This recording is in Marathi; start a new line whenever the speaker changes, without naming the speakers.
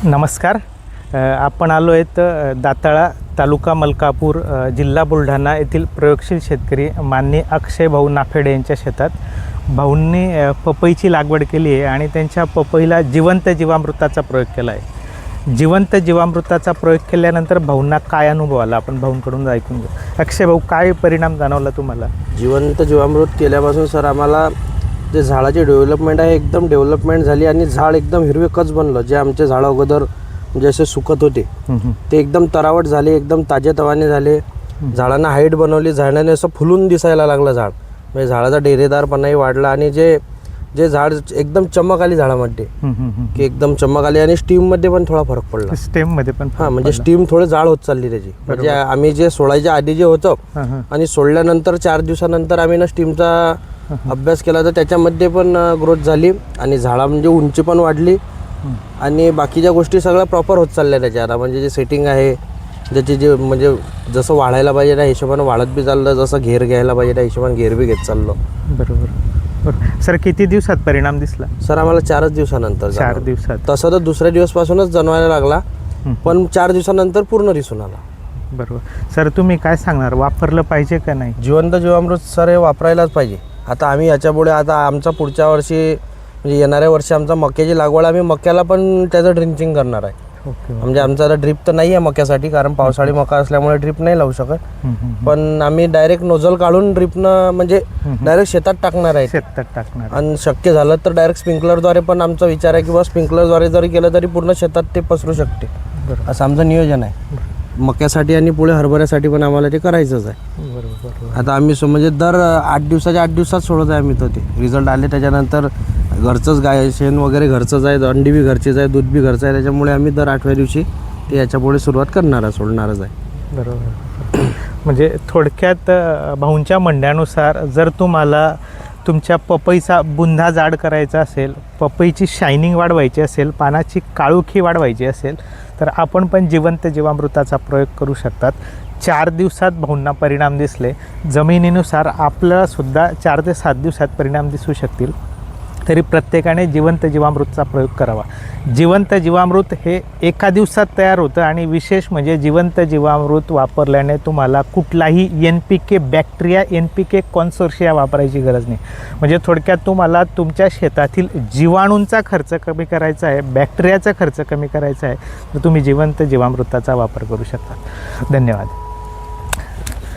नमस्कार. आपण आलो आहेत दाताळा तालुका मलकापूर जिल्हा बुलढाणा येथील प्रयोगशील शेतकरी माननीय अक्षय भाऊ नाफेडे यांच्या शेतात. भाऊंनी पपईची लागवड केली आहे आणि त्यांच्या पपईला जिवंत जीवामृताचा प्रयोग केला आहे. जिवंत जीवामृताचा प्रयोग केल्यानंतर भाऊंना काय अनुभव आला आपण भाऊंकडून ऐकून घेऊ. अक्षय भाऊ, काय परिणाम जाणवला तुम्हाला?
जिवंत जीवामृत केल्यापासून सर आम्हाला जे झाडाची डेव्हलपमेंट आहे एकदम डेव्हलपमेंट झाली आणि झाड एकदम हिरवेकच बनलं. जे आमचे झाडं अगोदर जसे सुकत होते ते एकदम तरावट झाले, एकदम ताजेतवाने झाले. झाडांना हाईट बनवली, झाडाने असं फुलून दिसायला लागलं झाड. म्हणजे झाडाचा डेरेदारपणाही वाढला आणि जे जे झाड एकदम चमक आली झाडामध्ये की एकदम चमक आली आणि स्टीममध्ये पण थोडा फरक पडला.
स्टेममध्ये पण
हां, म्हणजे स्टीम थोडं जाड होत चालली त्याची. म्हणजे आम्ही जे सोडायच्या आधी जे होतं आणि सोडल्यानंतर 4 दिवसानंतर आम्ही ना स्टीमचा अभ्यास केला तर त्याच्यामध्ये पण ग्रोथ झाली आणि झाडा म्हणजे उंची पण वाढली आणि बाकीच्या गोष्टी सगळ्या प्रॉपर होत चालल्या त्याच्या. आता म्हणजे जे सेटिंग आहे ज्याची जे म्हणजे जसं वाढायला पाहिजे त्या हिशोबाने वाढत बी चाललं, जसं घेर घ्यायला पाहिजे त्या हिशोबाने घेर बी घेत चाललो.
बरोबर. सर, किती दिवसात परिणाम दिसला?
सर आम्हाला 4 दिवसानंतर.
4 दिवसात.
तसं तर दुसऱ्या दिवसपासूनच जाणवायला लागला, पण 4 दिवसानंतर पूर्ण दिसून आला.
बरोबर. सर, तुम्ही काय सांगणार, वापरलं पाहिजे का नाही?
जिवंत जीवामृत सर हे वापरायलाच पाहिजे. आता आम्ही याच्यापुढे आता आमचा पुढच्या वर्षी म्हणजे येणाऱ्या वर्षी आमचा मक्याची लागवड, आम्ही मक्याला पण त्याचं ड्रिंचिंग करणार आहे. म्हणजे आमचा आता ड्रिप तर नाही आहे मक्यासाठी, कारण पावसाळी मका असल्यामुळे ड्रिप नाही लावू शकत. पण आम्ही डायरेक्ट नोझल काढून ड्रिपनं म्हणजे डायरेक्ट शेतात टाकणार आहे.
शेतात टाकणार
आणि शक्य झालं तर डायरेक्ट स्प्रिंकलरद्वारे पण आमचा विचार आहे की बा स्प्रिंकलरद्वारे जरी केलं तरी पूर्ण शेतात ते पसरू शकते. असं आमचं नियोजन आहे. मक्यासाठी आणि पुढे हरभऱ्यासाठी पण आम्हाला ते करायचंच आहे.
बरोबर.
आता आम्ही म्हणजे दर 8 दिवसात सोडत आहे आम्ही तो. ते रिझल्ट आले त्याच्यानंतर घरचंच गाय शेण वगैरे घरचंच आहे, अंडी बी घरचीच आहे, दूध बी घरचं आहे. त्याच्यामुळे आम्ही दर 8व्या दिवशी ते याच्यापुढे सुरुवात करणार सोडणारच आहे.
बरोबर. म्हणजे थोडक्यात भाऊंच्या म्हणण्यानुसार जर तुम्हाला तुमच्या पपईचा बुंधा जाड करायचा असेल, पपईची शायनिंग वाढवायची असेल, पानाची काळोखी वाढवायची असेल तर आपण पण जिवंत जीवामृताचा प्रयोग करू शकतात. 4 दिवसात भाऊंना परिणाम दिसले. जमिनीनुसार आपल्यालासुद्धा 4 ते 7 दिवसात परिणाम दिसू शकतील. तरी प्रत्येकाने जिवंत जीवामृतचा प्रयोग करावा. जिवंत जीवामृत हे एका दिवसात तयार होतं आणि विशेष म्हणजे जिवंत जीवामृत वापरल्याने तुम्हाला कुठलाही NPK बॅक्टेरिया, NPK कॉन्सोर्शिया वापरायची गरज नाही. म्हणजे थोडक्यात तुम्हाला तुमच्या शेतातील जीवाणूंचा खर्च कमी करायचा आहे, बॅक्टेरियाचा खर्च कमी करायचा आहे, तर तुम्ही जिवंत जीवामृताचा वापर करू शकता. धन्यवाद.